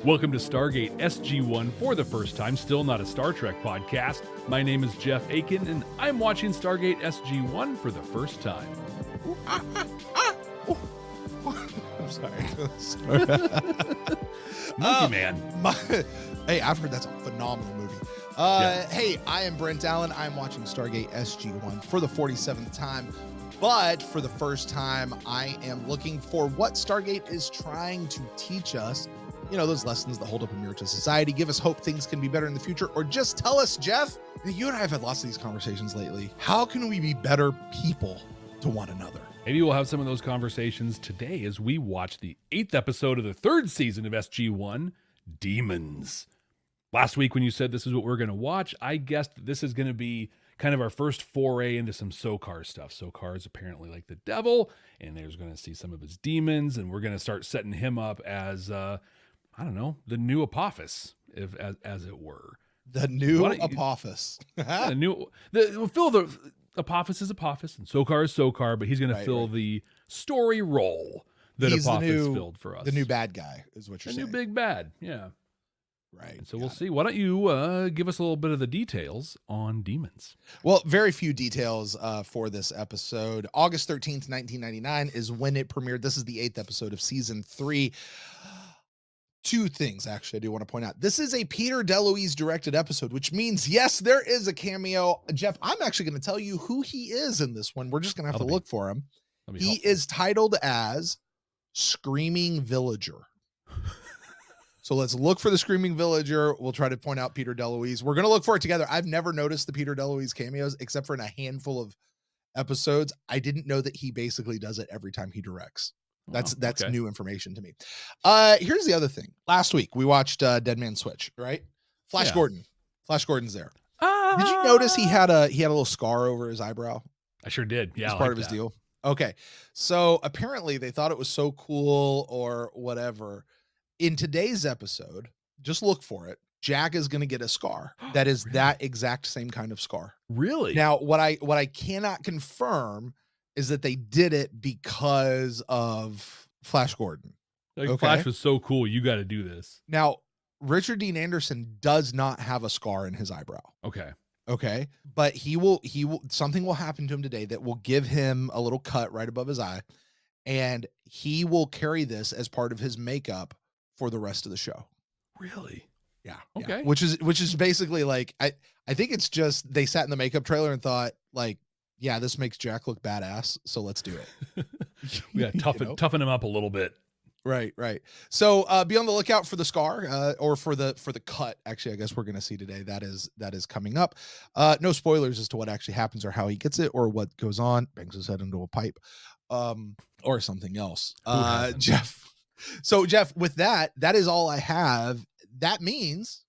Welcome to Stargate SG1 for the first time, still not a Star Trek podcast. My name is Jeff Aiken, and I'm watching Stargate SG1 for the first time. I'm sorry. Monkey Man. Hey, I've heard that's a phenomenal movie. Hey, I am Brent Allen. I'm watching Stargate SG1 for the 47th time. But for the first time, I am looking for what Stargate is trying to teach us. You know, those lessons that hold up a mirror to society, give us hope things can be better in the future, or just tell us, Jeff, you and I have had lots of these conversations lately. How can we be better people to one another? Maybe we'll have some of those conversations today as we watch the 8th episode of the 3rd season of SG1, Demons. Last week when you said this is what we're going to watch, I guessed that this is going to be kind of our first foray into some Sokar stuff. Sokar is apparently like the devil, and there's going to see some of his demons, and we're going to start setting him up as, I don't know, the new Apophis, as it were. The new Apophis. The Apophis is Apophis, and Sokar is Sokar, but he's going to fill the story role that Apophis filled for us. The new bad guy is what you're saying. The new big bad, yeah. Right. And so we'll see. Why don't you give us a little bit of the details on Demons? Well, very few details for this episode. August 13th, 1999 is when it premiered. This is the 8th episode of season 3. Two things, actually, I do want to point out. This is a Peter DeLuise directed episode, which means, yes, there is a cameo. Jeff, I'm actually going to tell you who he is in this one. We're just going to have to look for him. He is titled as Screaming Villager. So let's look for the Screaming Villager. We'll try to point out Peter DeLuise. We're going to look for it together. I've never noticed the Peter DeLuise cameos except for in a handful of episodes. I didn't know that he basically does it every time he directs. That's okay. New information to me. Here's the other thing. Last week we watched Dead Man Switch, right? Flash Gordon. Flash Gordon's there. Did you notice he had a little scar over his eyebrow? I sure did. Yeah, it's part of his deal. Okay. So apparently they thought it was so cool or whatever. In today's episode, just look for it. Jack is going to get a scar that is that exact same kind of scar. Really? Now, what I cannot confirm is that they did it because of Flash Gordon. Like, Flash was so cool. You got to do this. Now, Richard Dean Anderson does not have a scar in his eyebrow. Okay. But he will, something will happen to him today that will give him a little cut right above his eye. And he will carry this as part of his makeup for the rest of the show. Really? Yeah. Okay. Yeah. Which is basically like, I think it's just, they sat in the makeup trailer and thought like, yeah, this makes Jack look badass, so let's do it. We got to toughen him up a little bit. Right. So be on the lookout for the scar or for the cut. Actually, I guess we're going to see today. That is coming up. No spoilers as to what actually happens or how he gets it or what goes on. Bangs his head into a pipe or something else. Jeff. So Jeff, with that is all I have. That means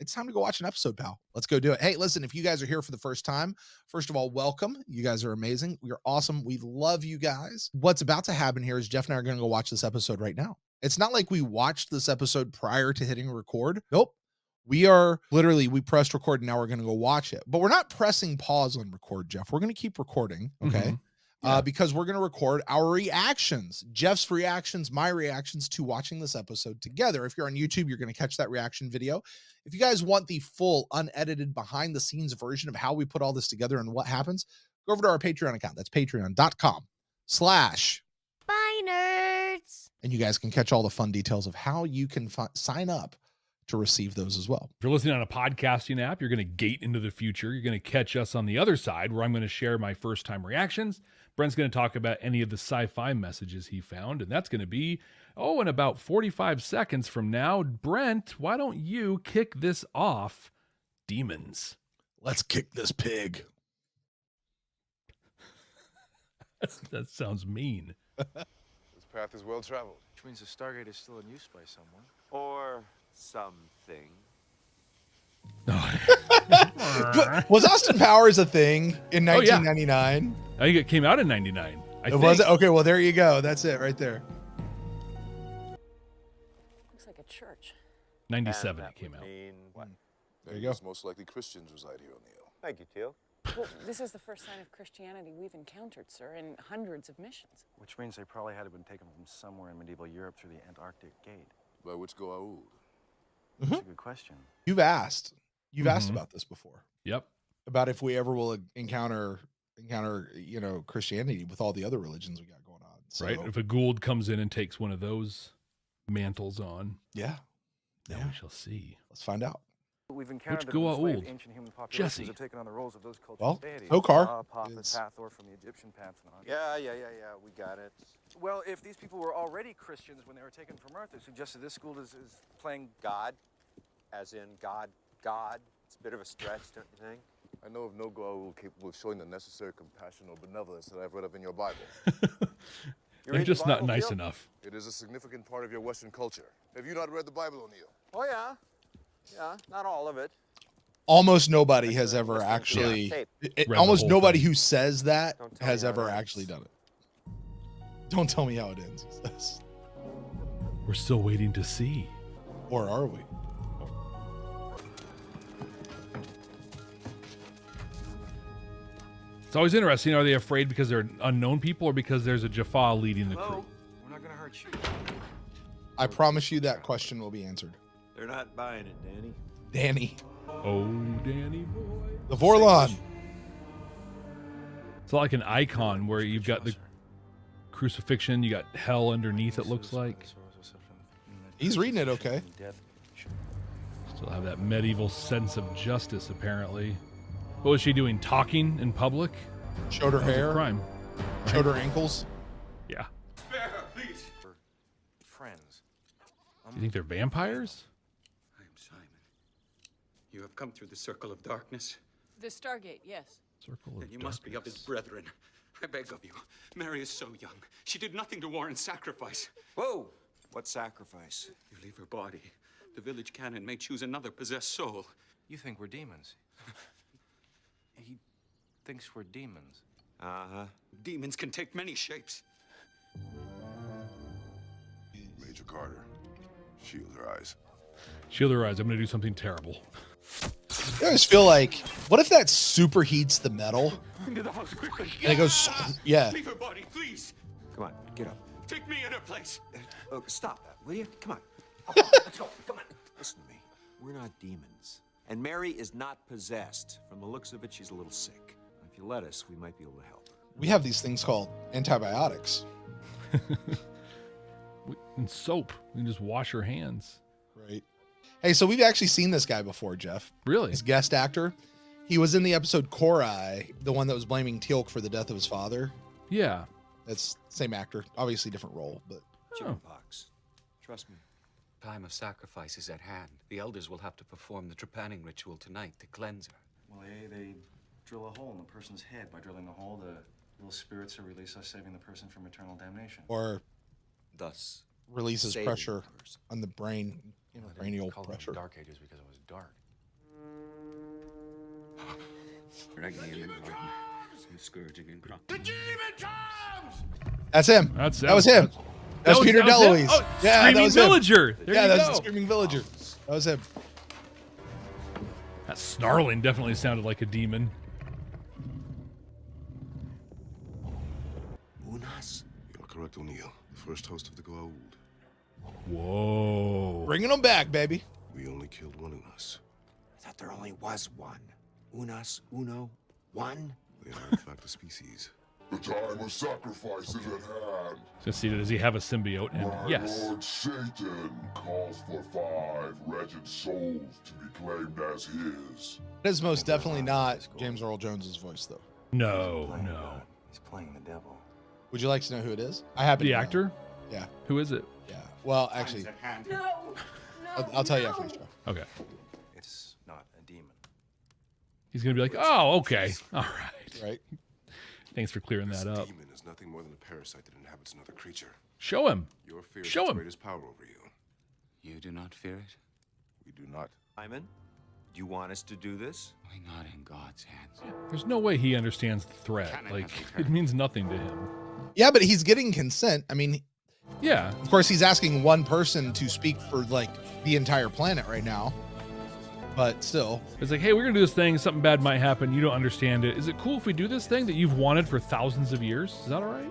it's time to go watch an episode, pal. Let's go do it. Hey, listen, if you guys are here for the first time, first of all, welcome. You guys are amazing. We are awesome. We love you guys. What's about to happen here is Jeff and I are going to go watch this episode right now. It's not like we watched this episode prior to hitting record. Nope. We pressed record and now we're going to go watch it. But we're not pressing pause on record, Jeff. We're going to keep recording, okay? Mm-hmm. Because we're going to record our reactions, Jeff's reactions, my reactions to watching this episode together. If you're on YouTube, you're going to catch that reaction video. If you guys want the full unedited behind the scenes version of how we put all this together and what happens, go over to our Patreon account. That's patreon.com/. Bye, nerds. And you guys can catch all the fun details of how you can sign up to receive those as well. If you're listening on a podcasting app, you're going to gate into the future. You're going to catch us on the other side where I'm going to share my first time reactions. Brent's going to talk about any of the sci-fi messages he found, and that's going to be, in about 45 seconds from now. Brent, why don't you kick this off? Demons. Let's kick this pig. That sounds mean. This path is well traveled. Which means the Stargate is still in use by someone. Or something. Was Austin Powers a thing in 1999? I think it came out in 99. Was it? Okay, well, there you go. That's it right there. Looks like a church. 97 it came out. There you go. Most likely Christians reside here, O'Neill. Thank you, Teal. Well, this is the first sign of Christianity we've encountered, sir, in hundreds of missions. Which means they probably had to have been taken from somewhere in medieval Europe through the Antarctic Gate. By which go Aoud. That's a good question. You've asked Mhm. about this before, Yep. about if we ever will encounter Christianity with all the other religions we got going on. So, Right. If a Gould comes in and takes one of those mantles on, yeah, then Yeah. we shall see. let's find out. We've encountered Goa that enslaved old? ancient human populations Jesse. have taken on the roles of those cultural Well, deities. Tokar Ra, Apophis, is- Hathor from the Egyptian pantheon. Yeah, we got it. Well, if these people were already Christians when they were taken from Earth, it suggests that this school is playing God, as in God. It's a bit of a stretch, don't you think? I know of no Goa'uld capable of showing the necessary compassion or benevolence that I've read of in your Bible. They're read just the not Bible, nice Bill? enough. It is a significant part of your Western culture. Have you not read the Bible, O'Neill? Oh, yeah. Yeah, not all of it. Almost nobody has Actually, ever listening to actually, tape. it- Read the almost whole nobody thing. who says that Don't tell has me how it ever ends. actually done it. Don't tell me how it ends, he says. We're still waiting to see. Or are we? It's always interesting. Are they afraid because they're unknown people or because there's a Jaffa leading the crew? Hello? We're not gonna hurt you. I promise you that question will be answered. They're not buying it, Danny. Danny. Oh, Danny boy. The Vorlon. It's like an icon where you've got the crucifixion, you got hell underneath, it looks like. He's reading it okay. Still have that medieval sense of justice, apparently. What was she doing? Talking in public? Showed her That was a hair. crime. Showed her ankles. Yeah. Spare her, please. We're friends. You think they're vampires? I am Simon. You have come through the circle of darkness. The Stargate, yes. Circle of Then you must be of his darkness. brethren. I beg of you. Mary is so young. She did nothing to warrant sacrifice. Whoa! What sacrifice? You leave her body. The village canon may choose another possessed soul. You think we're demons. He thinks we're demons. Uh-huh. Demons can take many shapes. Major Carter, shield her eyes. Shield her eyes. I'm going to do something terrible. I always feel like, what if that superheats the metal? Into the house quickly. And it goes, yeah. Leave her body, please. Come on, get up. Take me in her place. Oh, stop that, will you? Come on. Let's go. Come on. Listen to me. We're not demons. And Mary is not possessed. From the looks of it, she's a little sick. If you let us, we might be able to help her. We have these things called antibiotics. And soap. You can just wash her hands. Right. Hey, so we've actually seen this guy before, Jeff. Really? This guest actor. He was in the episode Korai, the one that was blaming Teal'c for the death of his father. Yeah. That's same actor, obviously different role, but Chickenpox. Trust me. Time of sacrifice is at hand. The elders will have to perform the trepanning ritual tonight to cleanse her. Well, they drill a hole in the person's head. By drilling the hole, the little spirits are released, thus saving the person from eternal damnation. or Thus, releases saving pressure the person. on the brain, cranial Call pressure. them Dark Ages because it was dark. Dragging him in garden. Scourging and grunting. That's him. That's that was him. That was Peter him? DeLuise. Oh, yeah, Screaming that was him. Villager. There Yeah, you that was go. the Screaming Villager. That was him. That snarling definitely sounded like a demon. Unas? You're correct, O'Neill. The first host of the Goa'uld. Whoa. Bringing them back, baby. We only killed one Unas. I thought there only was one. Unas, uno, one? They are, in fact, a species. The time of sacrifice is at hand. So see, does he have a symbiote? And My yes. Lord Satan calls for 5 wretched souls to be claimed as his. That is most definitely not James Earl Jones's voice, though. No, no. He's playing the devil. Would you like to know who it is? I happen The to know. actor? Yeah. Who is it? Yeah. Well, actually, Time's at hand. I'll tell you after the show. Okay. It's not a demon. He's going to be like, oh, okay. All right. Right? Thanks for clearing This that up. demon is nothing more than a parasite that inhabits another creature. Show him. Your fear is Show its him. greatest power over you. You do not fear it? We do not. Simon, do you want us to do this? We're not in God's hands. There's no way he understands the threat. Canon Like, has it returned. means nothing to him. Yeah, but he's getting consent. I mean, Yeah. of course, he's asking one person to speak for like the entire planet right now. But still, It's like, hey, we're going to do this thing. Something bad might happen. You don't understand it. Is it cool if we do this thing that you've wanted for thousands of years? Is that all right?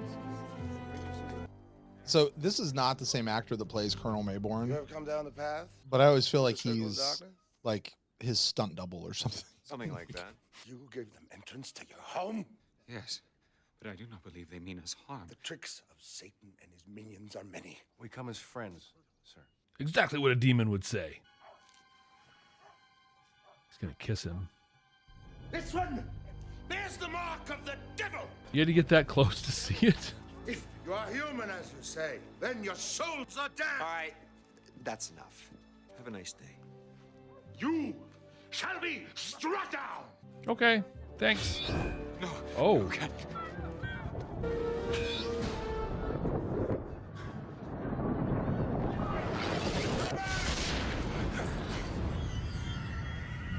So this is not the same actor that plays Colonel Mayborn. You ever come down the path? But I always feel like The circle of he's darkness? like his stunt double or something. Something like that. You gave them entrance to your home? Yes, but I do not believe they mean us harm. The tricks of Satan and his minions are many. We come as friends, sir. Exactly what a demon would say. He's gonna kiss him. This one bears the mark of the devil. You had to get that close to see it. If you are human, as you say, then your souls are damned. All right, that's enough. Have a nice day. You shall be struck down. Okay, thanks. No. Oh. You can't.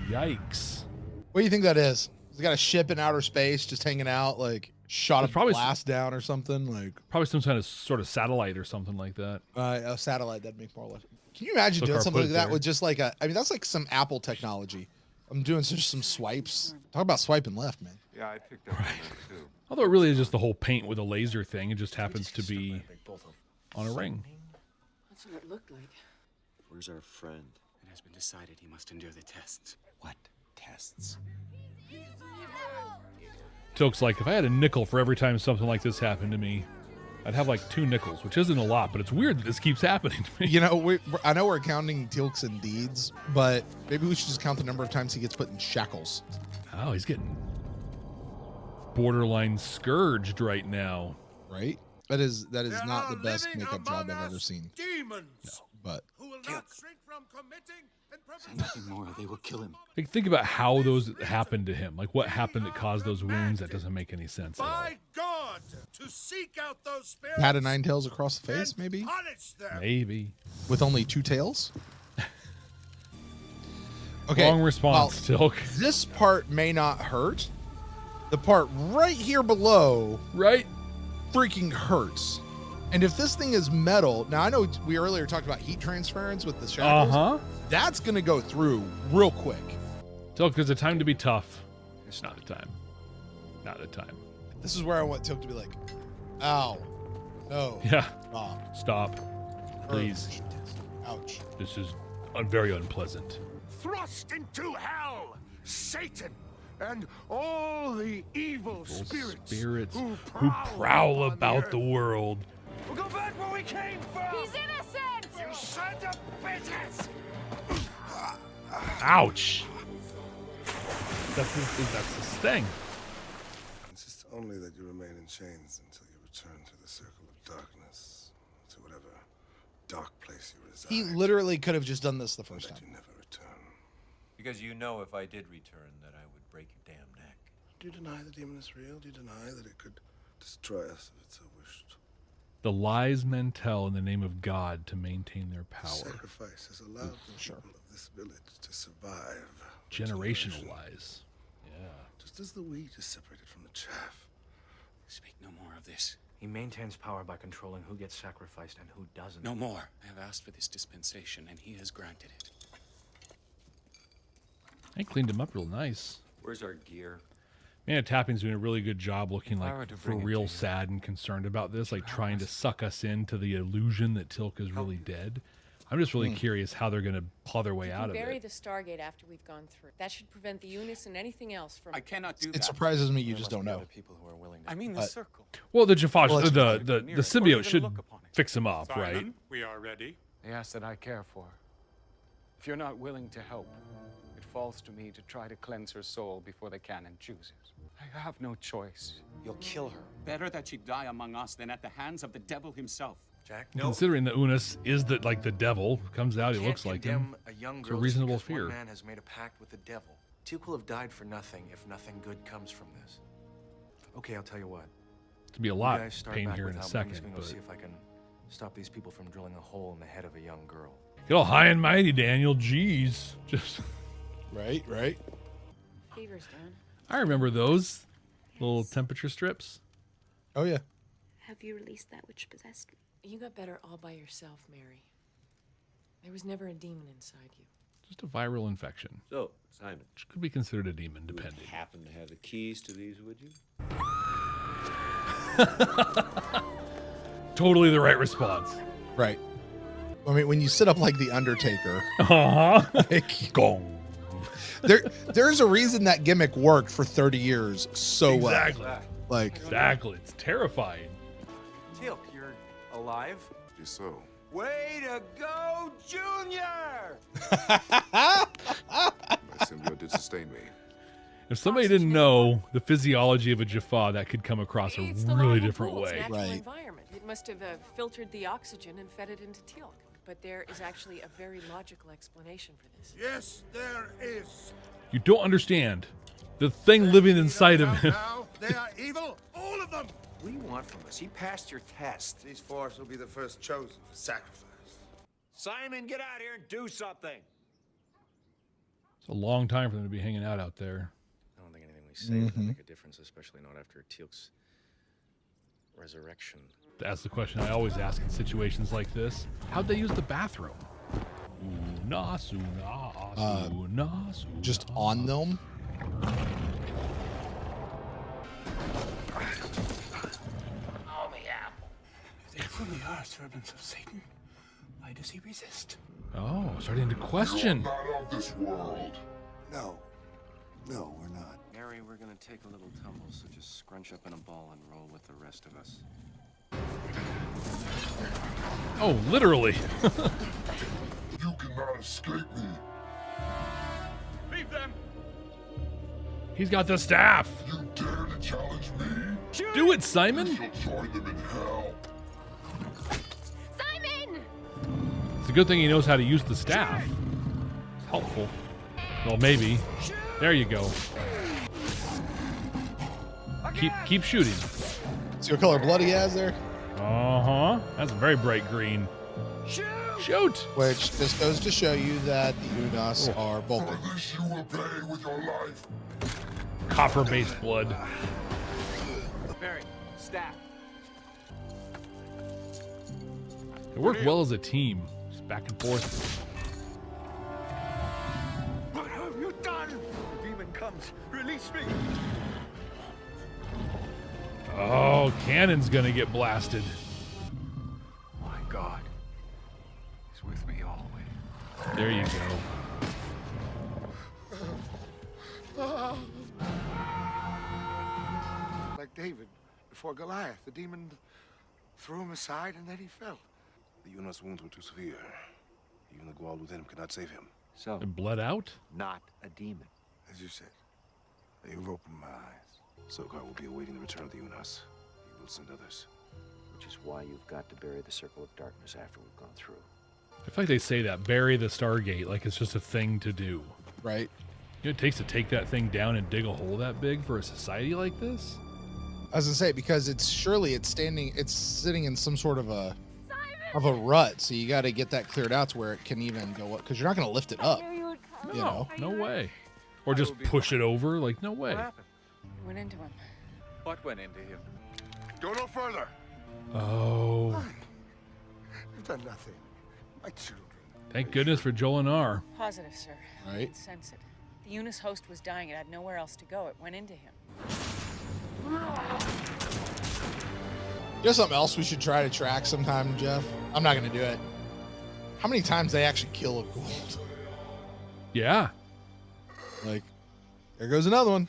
Yikes. What do you think that is? He's got a ship in outer space just hanging out, like shot a It's probably blast down or something. Like Probably some kind of sort of satellite or something like that. a satellite, that'd make more like. Can you imagine Took doing our something like put that there. with just like a? I mean, that's like some Apple technology. I'm doing just some swipes. Talk about swiping left, man. Yeah, I picked up on that too. Although it really is just the whole paint with a laser thing. It just happens to be on a ring. That's what it looked like. Where's our friend? It has been decided he must endure the tests. What tests? Tilk's like, if I had a nickel for every time something like this happened to me, I'd have like 2 nickels, which isn't a lot, but it's weird that this keeps happening to me. You know, I know we're counting Teal'c's and deeds, but maybe we should just count the number of times he gets put in shackles. Oh, he's getting borderline scourged right now. Right? That is not the best makeup job I've ever seen. Demons. No, but Who will not shrink from committing and Say nothing more, or they will kill him. Like, think about how those happened to him. Like, what happened that caused those wounds? That doesn't make any sense at all. by God to seek out those spirits. had a 9 tails across the face, and maybe punish them. Maybe. with only 2 tails. Okay, Wrong response, well, Tilk. this part may not hurt. The part right here below Right? freaking hurts. And if this thing is metal, now I know we earlier talked about heat transference with the shackles. Uh-huh. That's gonna go through real quick. Tilk, there's a time to be tough. It's not a time. Not a time. This is where I want Tilk to be like, ow, no, Yeah. stop, Stop. Please. ouch. This is very unpleasant. Thrust into hell, Satan, and all the evil spirits, who prowl upon about earth. the world. We'll go back where we came from. He's innocent! You son of bitches! Ouch. That's his thing. Insist only that you remain in chains until you return to the circle of darkness, to whatever dark place you reside. He literally could have just done this the And first that time. you never return. Because you know if I did return that I would break your damn neck. Do you deny the demon is real? Do you deny that it could destroy us if it so wished? The lies men tell in the name of God to maintain their power. Sacrifice has allowed the people of this village to survive. for Generational generations. lies. Yeah. Just as the wheat is separated from the chaff. Speak no more of this. He maintains power by controlling who gets sacrificed and who doesn't. No more. I have asked for this dispensation, and he has granted it. I cleaned him up real nice. Where's our gear? Man, Tapping's doing a really good job looking If I were like to for bring it to real you, sad and concerned about this, like trying to suck us into the illusion that Tilk is really dead. I'm just really curious how they're going to claw their way out of Bury it. the Stargate after we've gone through. That should prevent the Unis and anything else from. I cannot do It that. surprises me you There just must don't be know. other people who are willing to. I mean the But- circle. Well, the Jaffa, Well, it's the near it, or symbiote even should look upon it. fix him up, right? Simon, we are ready. They ask that I care for. If you're not willing to help, it falls to me to try to cleanse her soul before the canon chooses. I have no choice. You'll kill her. Better that she die among us than at the hands of the devil himself. Jack, Considering that Unis is the devil, comes out, he looks like him. A young It's a reasonable because one fear. man has made a pact with the devil. Teal'c will have died for nothing if nothing good comes from this. Okay, I'll tell you what. To be a You lot guys start pain back here in a without me. I'm just second, gonna go but see if I can stop these people from drilling a hole in the head of a young girl. get all high and mighty, Daniel. Jeez, just Right. Fever's down. I remember those little temperature strips. Oh yeah. Have you released that which possessed me? You got better all by yourself, Mary. There was never a demon inside you. Just a viral infection, So, Simon, which could be considered a demon, you would depending. happen to have the keys to these, would you? Totally the right response. Right. I mean, when you sit up like the Undertaker, like, gong. There's a reason that gimmick worked for 30 years so Exactly. well. Like, exactly. It's terrifying. Teal'c, you're alive? Just so. Way to go, Junior! My symbiote did sustain me. If somebody didn't know the physiology of a Jaffa, that could come across a really different way. Environment. It must have filtered the oxygen and fed it into Teal'c. But there is actually a very logical explanation for this. Yes, there is. You don't understand. The thing living inside of him. Now they are evil, all of them. What do you want from us? He passed your test. These force will be the first chosen for sacrifice. Simon, get out here and do something. It's a long time for them to be hanging out there. I don't think anything we say is going to make a difference, especially not after Teal'c's resurrection. That's the question I always ask in situations like this. How'd they use the bathroom? Just on them? Oh, yeah. If they truly are servants of Satan, why does he resist? Oh, starting to question. You're not of this world. No. No, we're not. Mary, we're going to take a little tumble, so just scrunch up in a ball and roll with the rest of us. Oh, literally. You cannot escape me. Leave them! He's got the staff. You dare to challenge me? Do it, Simon. You shall join them in hell. Simon! It's a good thing he knows how to use the staff. It's helpful. Well, maybe. There you go. Keep shooting. See what color blood he has there? Uh-huh. That's very bright green. Shoot! Which just goes to show you that the Unas are bolting. For this you will pay with your life. Copper-based blood. Mary, staff. It worked well as a team. Just back and forth. What have you done? The demon comes. Release me. Oh, cannon's gonna get blasted. My God is with me always. There you go. Like David before Goliath, the demon threw him aside and then he fell. The Unas' wounds were too severe. Even the Gwal within him could not save him. So, And bled out? not a demon. As you said, you've opened my eyes. Sokar will be awaiting the return of the Unas. He will send others. Which is why you've got to bury the circle of darkness after we've gone through. I feel like they say that. Bury the Stargate like it's just a thing to do. Right. You know what it takes to take that thing down and dig a hole that big for a society like this? I was gonna say, because it's sitting in some sort of a rut, so you got to get that cleared out to where it can even go up, because you're not going to lift it up. You know? No way. Or just push it over, like, no way. What happened? Went into him. What went into him? Go no further. Oh. You've done nothing. My children. Thank goodness for Joel and R. Positive, sir. Right. I can sense it. The Eunice host was dying. It had nowhere else to go. It went into him. Just something else we should try to track sometime, Jeff. I'm not going to do it. How many times they actually kill a Gould? Yeah. Like, there goes another one.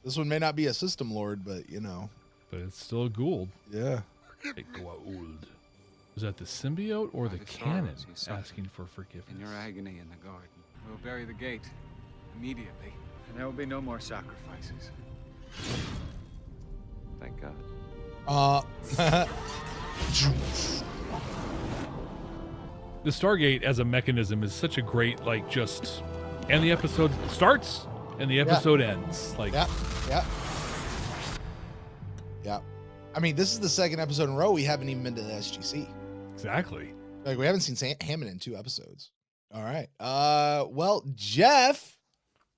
This one may not be a system lord, but you know. But it's still a Gould. Yeah. A Goa'uld. Was that the symbiote or the cannon asking for forgiveness? In your agony in the garden. We'll bury the gate immediately, and there will be no more sacrifices. Thank God. The Stargate as a mechanism is such a great, like, just, and the episode starts and the episode ends. Like, yeah. I mean, this is the second episode in a row we haven't even been to the SGC. Exactly. Like, we haven't seen Hammond in 2 episodes. All right. Well, Jeff,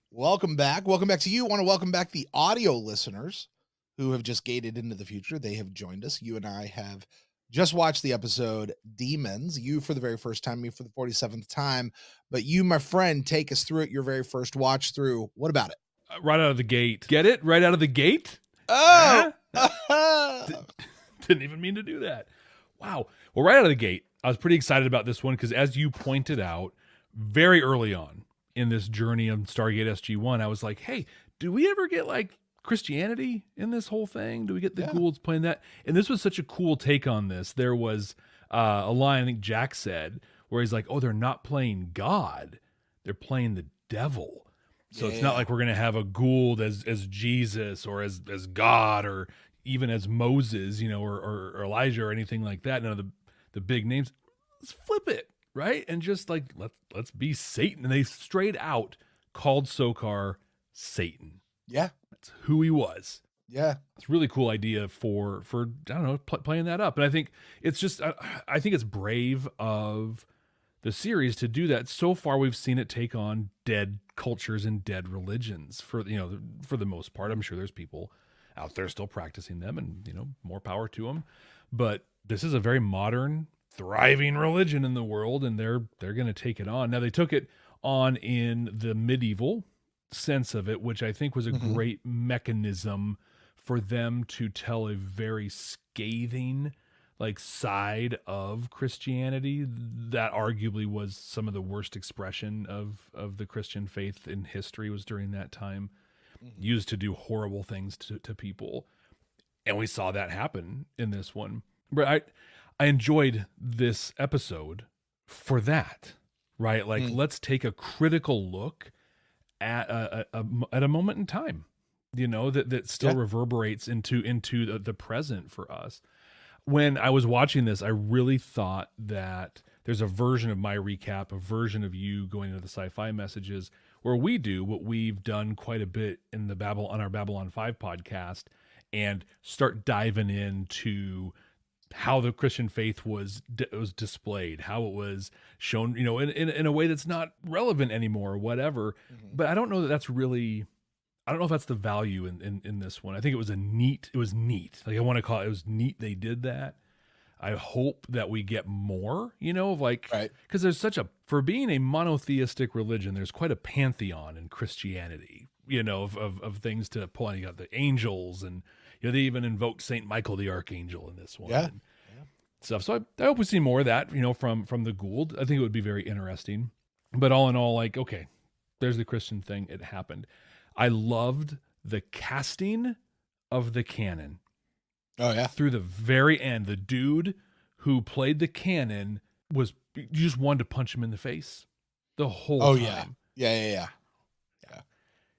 welcome back. Welcome back to you. I want to welcome back the audio listeners who have just gated into the future. They have joined us. You and I have just watched the episode Demons. You for the very first time, me for the 47th time. But you, my friend, take us through it. Your very first watch through. What about it? Right out of the gate. Get it? Right out of the gate? Oh! Didn't even mean to do that. Wow. Well, right out of the gate, I was pretty excited about this one because, as you pointed out, very early on in this journey of Stargate SG1, I was like, hey, do we ever get like Christianity in this whole thing? Do we get the Goulds playing that? And this was such a cool take on this. There was a line I think Jack said where he's like, oh, they're not playing God. They're playing the devil. So it's not like we're going to have a Gould as Jesus or as God or even as Moses, you know, or Elijah or anything like that. None of the big names. Let's flip it, right? And just like, let's be Satan. And they straight out called Sokar Satan. Yeah. That's who he was. Yeah. It's a really cool idea for I don't know, playing that up. And I think it's just, I think it's brave of the series to do that. So far, we've seen it take on dead cultures and dead religions for the most part. I'm sure there's people out there still practicing them, and, you know, more power to them. But this is a very modern, thriving religion in the world, and they're going to take it on. Now, they took it on in the medieval sense of it, which I think was a great mechanism for them to tell a very scathing like side of Christianity that arguably was some of the worst expression of the Christian faith in history was during that time, used to do horrible things to people. And we saw that happen in this one. But I enjoyed this episode for that, right? Like, let's take a critical look at a moment in time, you know, that still reverberates into the present for us. When I was watching this, I really thought that there's a version of my recap, a version of you going into the Sci-Fi messages where we do what we've done quite a bit in on our Babylon 5 podcast and start diving into how the Christian faith was displayed, how it was shown, you know, in a way that's not relevant anymore or whatever. But I don't know that that's really, I don't know if that's the value in this one. I think it was neat. Like, I want to call it was neat they did that. I hope that we get more, you know, of like, because there's for being a monotheistic religion, there's quite a pantheon in Christianity, you know, of things to pull on. You got the angels, and, you know, they even invoked Saint Michael the Archangel in this one. And stuff. So I hope we see more of that, you know, from the Gould. I think it would be very interesting. But all in all, like, okay, there's the Christian thing. It happened. I loved the casting of the canon. Oh, yeah. Through the very end, the dude who played the canon you just wanted to punch him in the face the whole time. Yeah.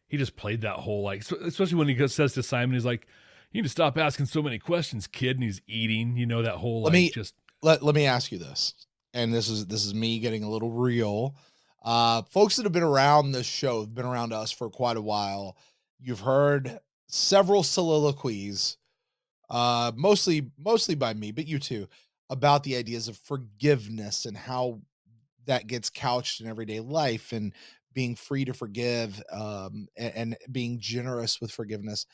He just played that whole, like, especially when he says to Simon, he's like, you need to stop asking so many questions, kid. And he's eating, you know, that whole, let me ask you this. And this is me getting a little real. Folks that have been around this show, have been around us for quite a while. You've heard several soliloquies, mostly by me, but you too, about the ideas of forgiveness and how that gets couched in everyday life and being free to forgive, and being generous with forgiveness.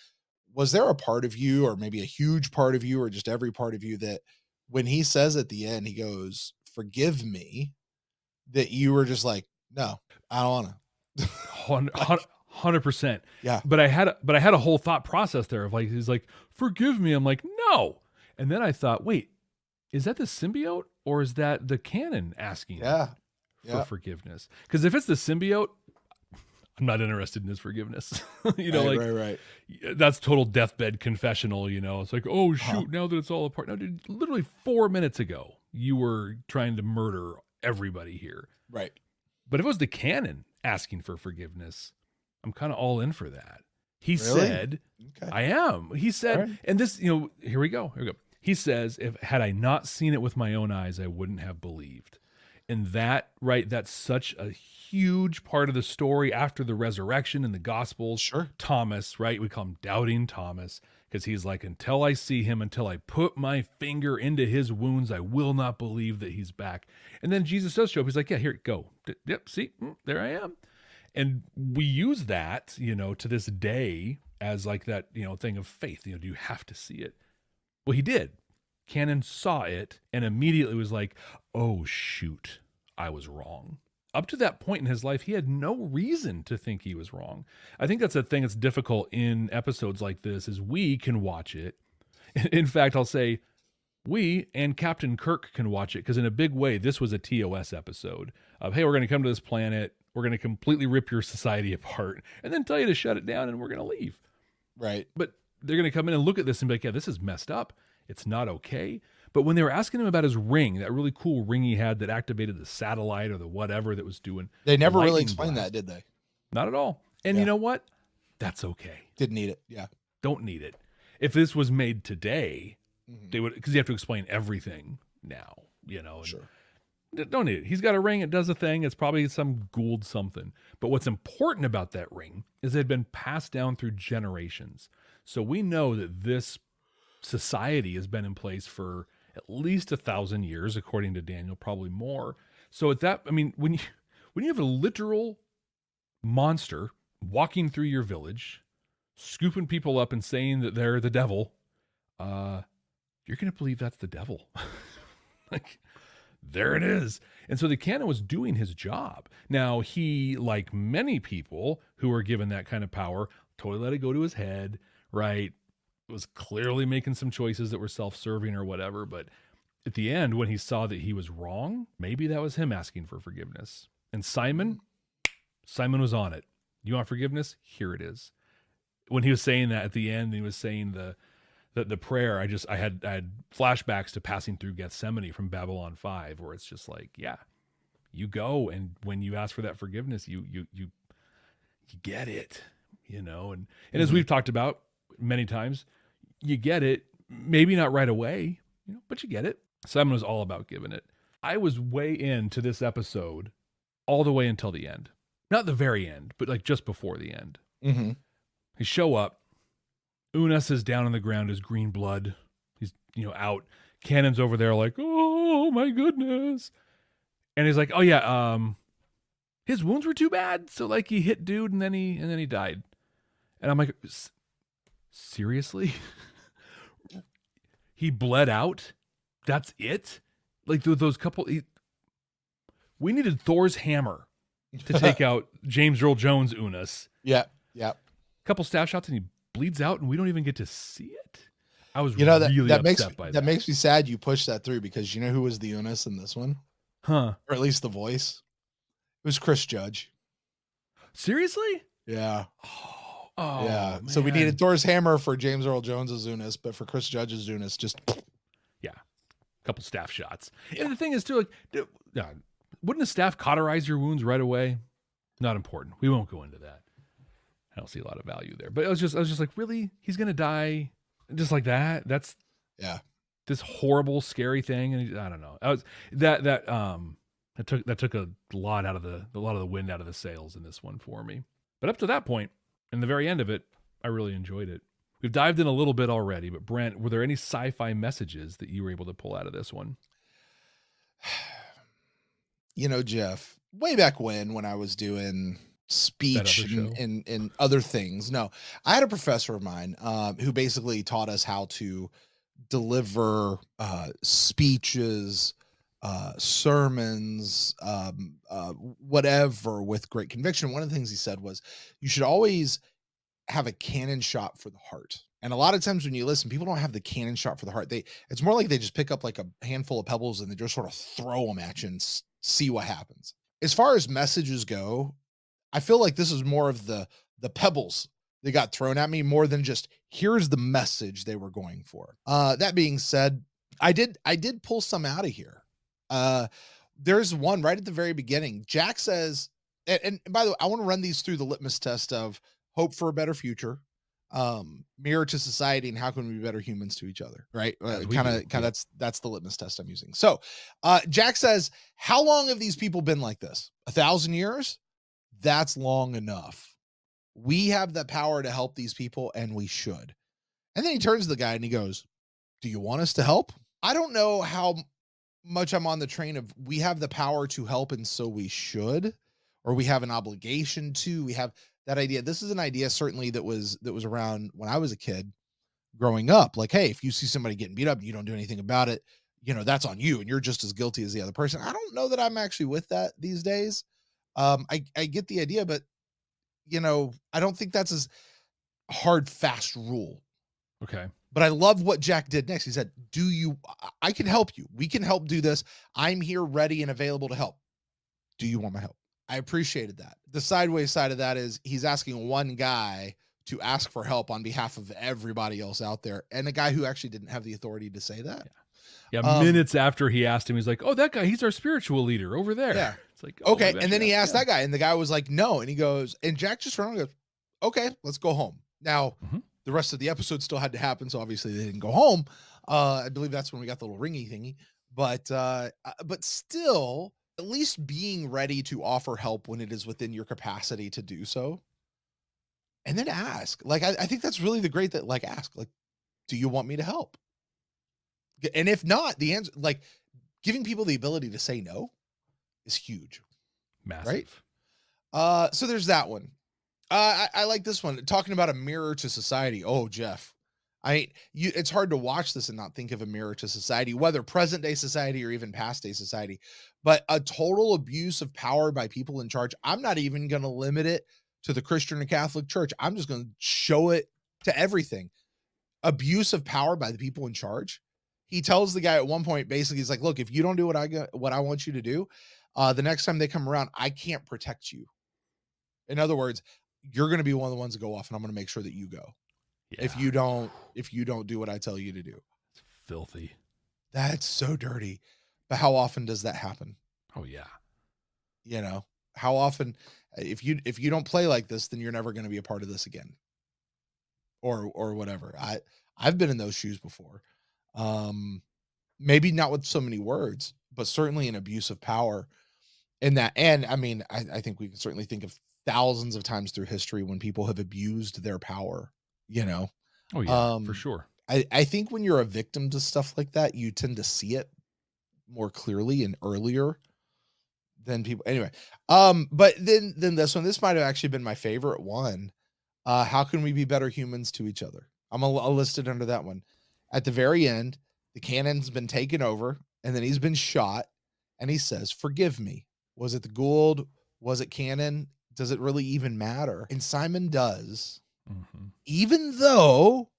Was there a part of you, or maybe a huge part of you, or just every part of you, that when he says at the end, he goes, "Forgive me," that you were just like, no, I don't want to. 100%. Yeah. But I had a whole thought process there of like, he's like, forgive me. I'm like, no. And then I thought, wait, is that the symbiote or is that the canon asking for forgiveness? Because if it's the symbiote, I'm not interested in his forgiveness. You know, right. That's total deathbed confessional, you know. It's like, oh shoot, now that it's all apart. No, dude, literally 4 minutes ago, you were trying to murder everybody here. Right. But if it was the canon asking for forgiveness, I'm kind of all in for that. He Really? said, Okay. I am. He said, All right. and this, you know, here we go. He says, had I not seen it with my own eyes, I wouldn't have believed. And that, right, that's such a huge part of the story after the resurrection in the Gospels. Sure. Thomas, right? We call him Doubting Thomas, because he's like, until I see him, until I put my finger into his wounds, I will not believe that he's back. And then Jesus does show up. He's like, yeah, here, go. Yep, see, there I am. And we use that, you know, to this day as like that, you know, thing of faith. You know, do you have to see it? Well, he did. Canon saw it and immediately was like, oh, shoot, I was wrong. Up to that point in his life, he had no reason to think he was wrong. I think that's a thing that's difficult in episodes like this is we can watch it. In fact, I'll say we and Captain Kirk can watch it because in a big way, this was a TOS episode of, hey, we're going to come to this planet. We're going to completely rip your society apart and then tell you to shut it down and we're going to leave. Right. But they're going to come in and look at this and be like, yeah, this is messed up. It's not okay. But when they were asking him about his ring, that really cool ring he had that activated the satellite or the whatever that was doing. They never really lightning explained blast. that, did they? Not at all. And you know what? That's okay. Didn't need it. Yeah. Don't need it. If this was made today, they would, because you have to explain everything now, you know. Sure. Don't need it. He's got a ring. It does a thing. It's probably some Gould something. But what's important about that ring is it had been passed down through generations. So we know that this society has been in place for at least 1,000 years, according to Daniel, probably more. So at that, I mean, when you have a literal monster walking through your village, scooping people up and saying that they're the devil, you're going to believe that's the devil. Like, there it is. And so the canon was doing his job. Now, he, like many people who are given that kind of power, totally let it go to his head, right? Was clearly making some choices that were self-serving or whatever. But at the end, when he saw that he was wrong, maybe that was him asking for forgiveness. And Simon was on it. You want forgiveness? Here it is. When he was saying that at the end, he was saying the prayer. I had flashbacks to passing through Gethsemane from Babylon 5, where it's just like, yeah, you go, and when you ask for that forgiveness, you get it, you know. And as we've talked about many times, you get it, maybe not right away, you know, but you get it. Simon was all about giving it. I was way into this episode all the way until the end. Not the very end, but like just before the end. Mm-hmm. They show up. Unas is down on the ground, his green blood. He's, out. Cannon's over there like, oh my goodness. And he's like, oh yeah, his wounds were too bad. So like he hit dude and then he died. And I'm like, seriously? He bled out? That's it? Like those couple, we needed Thor's hammer to take out James Earl Jones Unas. Yeah. Couple staff shots and he bleeds out and we don't even get to see it. I was that really makes upset by that. That makes me sad you pushed that through, because you know who was the Unis in this one? Huh. Or at least the voice. It was Chris Judge. Seriously? Yeah. Oh, yeah. man. So we needed Thor's hammer for James Earl Jones's Unis, but for Chris Judge's Unis, just yeah, a couple staff shots. Yeah. And the thing is too, like, wouldn't a staff cauterize your wounds right away? Not important. We won't go into that. I don't see a lot of value there. But I was just like, really? He's gonna die just like that? That's this horrible, scary thing. And I don't know. I was that took a lot of the wind out of the sails in this one for me. But up to that point, and the very end of it, I really enjoyed it. We've dived in a little bit already, but Brent, were there any sci-fi messages that you were able to pull out of this one? Jeff, way back when I was doing speech and other things. No, I had a professor of mine who basically taught us how to deliver speeches, sermons, whatever, with great conviction. One of the things he said was, you should always have a cannon shot for the heart. And a lot of times when you listen, people don't have the cannon shot for the heart. It's more like they just pick up like a handful of pebbles and they just sort of throw them at you and see what happens. As far as messages go, I feel like this is more of the pebbles that got thrown at me, more than just here's the message they were going for. That being said, I did pull some out of here. There's one right at the very beginning. Jack says, and by the way, I want to run these through the litmus test of hope for a better future, mirror to society, and how can we be better humans to each other, right? Kind of that's the litmus test I'm using. So Jack says, how long have these people been like this? 1,000 years? That's long enough. We have the power to help these people, and we should. And then he turns to the guy and he goes, do you want us to help? I don't know how much I'm on the train of we have the power to help, and so we should, or we have an obligation to. We have that idea. This is an idea certainly that was around when I was a kid growing up. Like, hey, if you see somebody getting beat up, you don't do anything about it, that's on you, and you're just as guilty as the other person. I don't know that I'm actually with that these days. I get the idea, but I don't think that's as hard, fast rule. Okay. But I love what Jack did next. He said, I can help you. We can help do this. I'm here ready and available to help. Do you want my help? I appreciated that. The sideways side of that is he's asking one guy to ask for help on behalf of everybody else out there. And a guy who actually didn't have the authority to say that. Yeah. Minutes after he asked him, he's like, oh, that guy, he's our spiritual leader over there. Yeah. It's like, okay. And then he asked that guy, and the guy was like, no. And he goes, and Jack just ran and goes, okay, let's go home. Now, the rest of the episode still had to happen. So obviously they didn't go home. I believe that's when we got the little ringy thingy, but still, at least being ready to offer help when it is within your capacity to do so. And then ask. Like, I think that's really the great that, like, ask, like, do you want me to help? And if not, the answer, like, giving people the ability to say no is huge. Massive. Right? So there's that one. I like this one. Talking about a mirror to society. Oh, Jeff. It's hard to watch this and not think of a mirror to society, whether present day society or even past day society, but a total abuse of power by people in charge. I'm not even going to limit it to the Christian and Catholic Church. I'm just going to show it to everything. Abuse of power by the people in charge. He tells the guy at one point, basically, he's like, look, if you don't do what I want you to do, the next time they come around, I can't protect you. In other words, you're going to be one of the ones to go off, and I'm going to make sure that you go. Yeah. If you don't do what I tell you to do. It's filthy. That's so dirty. But how often does that happen? Oh yeah. You know, how often, if you don't play like this, then you're never going to be a part of this again. Or whatever. I've been in those shoes before. Maybe not with so many words, but certainly an abuse of power in that. And I mean, I think we can certainly think of thousands of times through history when people have abused their power, you know? Oh yeah, for sure. I think when you're a victim to stuff like that, you tend to see it more clearly and earlier than people. Anyway, but then this one, this might have actually been my favorite one. How can we be better humans to each other? I'll list it under that one. At the very end, the cannon's been taken over, and then he's been shot, and he says, forgive me. Was it the Gould? Was it Cannon? Does it really even matter? And Simon does, even though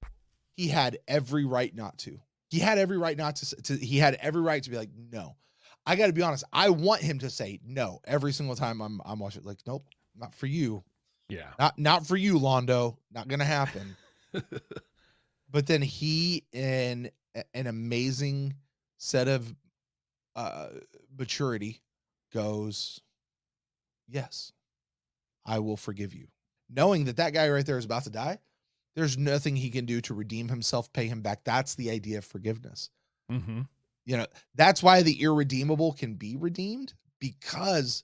he had every right not to. He had every right not to. He had every right to be like, no. I got to be honest. I want him to say no every single time I'm watching. Like, nope, not for you. Yeah, not for you, Londo. Not gonna happen. But then he, in an amazing set of maturity, goes, yes, I will forgive you. Knowing that guy right there is about to die, there's nothing he can do to redeem himself, pay him back. That's the idea of forgiveness. Mm-hmm. You know, that's why the irredeemable can be redeemed, because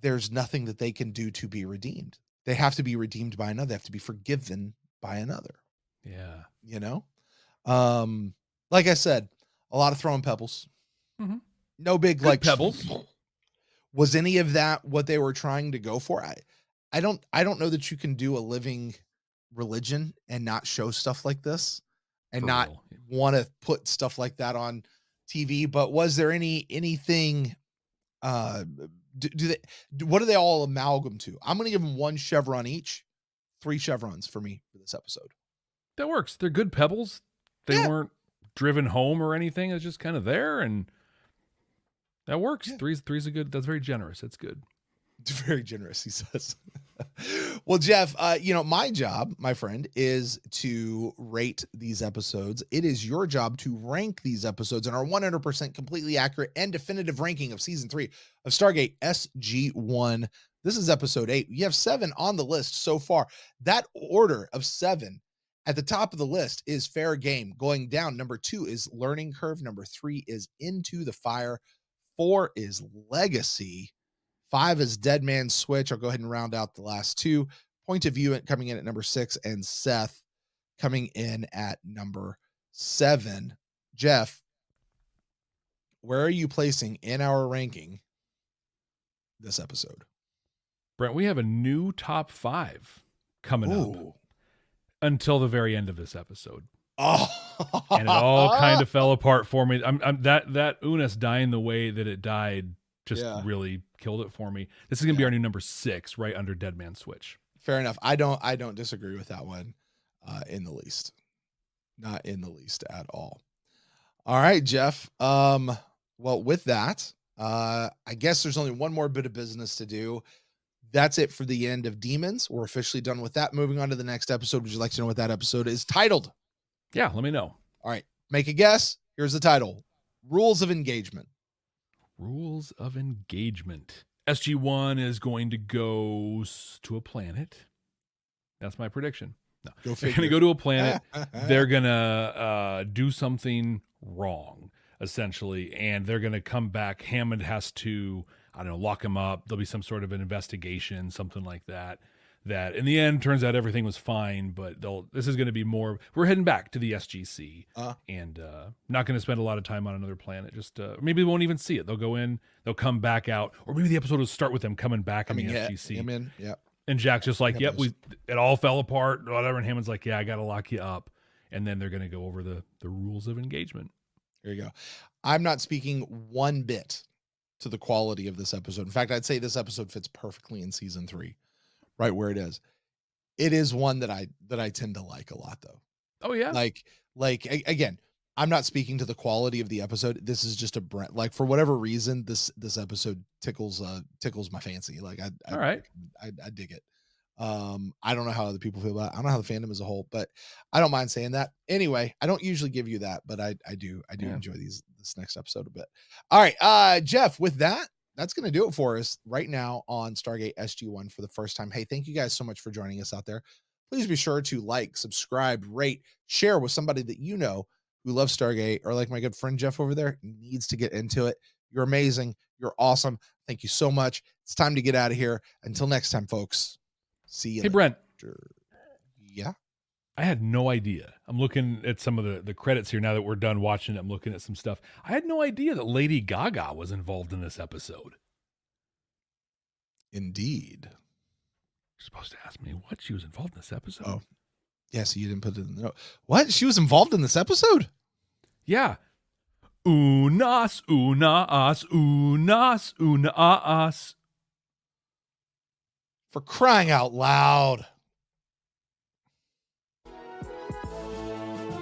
there's nothing that they can do to be redeemed. They have to be redeemed by another. They have to be forgiven by another. Yeah. You know, like I said, a lot of throwing pebbles. Mm-hmm. No big Good like pebbles. Was any of that what they were trying to go for? I don't know that you can do a living religion and not show stuff like this and For not real. want to put stuff like that on TV. But was there anything? What do they all amalgam to? I'm going to give them one chevron each. 3 chevrons for me for this episode. That works. They're good pebbles. They weren't driven home or anything. It's just kind of there, and that works. Yeah. Three's a good. That's very generous. That's good. Very generous, he says. Well, Jeff, my job, my friend, is to rate these episodes. It is your job to rank these episodes in our 100% completely accurate and definitive ranking of season 3 of Stargate SG1. This is episode 8. You have 7 on the list so far. That order of 7 at the top of the list is Fair Game. Going down, number 2 is Learning Curve. Number 3 is Into the Fire. 4 is Legacy. 5 is Dead Man's Switch. I'll go ahead and round out the last 2. Point of View coming in at number 6, and Seth coming in at number 7. Jeff, where are you placing in our ranking this episode? Brent, we have a new top 5 coming up until the very end of this episode. Oh, and it all kind of fell apart for me. That Unis dying the way that it died just really killed it for me. This is going to be our new number 6, right under Dead Man's Switch. Fair enough. I don't disagree with that one in the least. Not in the least at all. All right, Jeff. Well, with that, I guess there's only one more bit of business to do. That's it for the end of Demons. We're officially done with that. Moving on to the next episode. Would you like to know what that episode is titled? Yeah, let me know. All right, make a guess. Here's the title: Rules of Engagement. Rules of Engagement. SG1 is going to go to a planet. That's my prediction. No, they're going to go to a planet. They're going to do something wrong, essentially, and they're going to come back. Hammond has to, I don't know, lock him up. There'll be some sort of an investigation, something like that. That in the end turns out everything was fine, but this is going to be more. We're heading back to the SGC, and not going to spend a lot of time on another planet. Just maybe we won't even see it. They'll go in, they'll come back out, or maybe the episode will start with them coming back in the SGC. Yeah. And Jack's just like, "Yep, it all fell apart, whatever." And Hammond's like, "Yeah, I got to lock you up." And then they're going to go over the rules of engagement. There you go. I'm not speaking one bit to the quality of this episode. In fact, I'd say this episode fits perfectly in season 3. Right where it is. It is one that I tend to like a lot, though. Oh yeah. Again, I'm not speaking to the quality of the episode. This is just a Brent. Like, for whatever reason, this episode tickles my fancy. Like, all right. I dig it. I don't know how other people feel about it. I don't know how the fandom as a whole, but I don't mind saying that. Anyway, I don't usually give you that, but I do enjoy this next episode a bit. All right, Jeff, with that, that's going to do it for us right now on Stargate SG1 for the first time. Hey, thank you guys so much for joining us out there. Please be sure to like, subscribe, rate, share with somebody that you know who loves Stargate, or like my good friend Jeff over there, needs to get into it. You're amazing. You're awesome. Thank you so much. It's time to get out of here. Until next time, folks. See you. Hey, Brent. Yeah. I had no idea. I'm looking at some of the credits here now that we're done watching it. I'm looking at some stuff. I had no idea that Lady Gaga was involved in this episode. Indeed. You're supposed to ask me what she was involved in this episode. Oh, yeah. So you didn't put it in the note. What? She was involved in this episode? Yeah. Unas, unas, unas, unas. For crying out loud.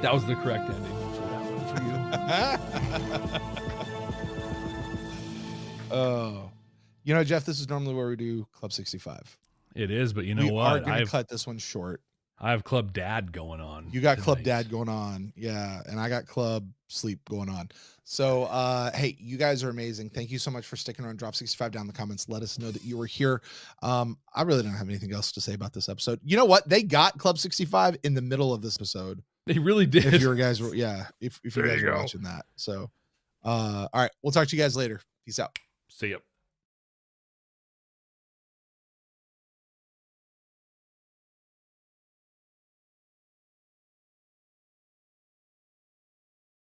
That was the correct ending. So that one for you. Oh. You know, Jeff, this is normally where we do Club 65. It is, but you know we what? are going to cut this one short. I have Club Dad going on. You got Club Dad going on. Yeah. And I got Club Sleep going on. So, hey, you guys are amazing. Thank you so much for sticking around. Drop 65 down in the comments. Let us know that you were here. I really don't have anything else to say about this episode. You know what? They got Club 65 in the middle of this episode. They really did. If you guys were, yeah, if you guys were watching that. So, all right, we'll talk to you guys later. Peace out. See ya.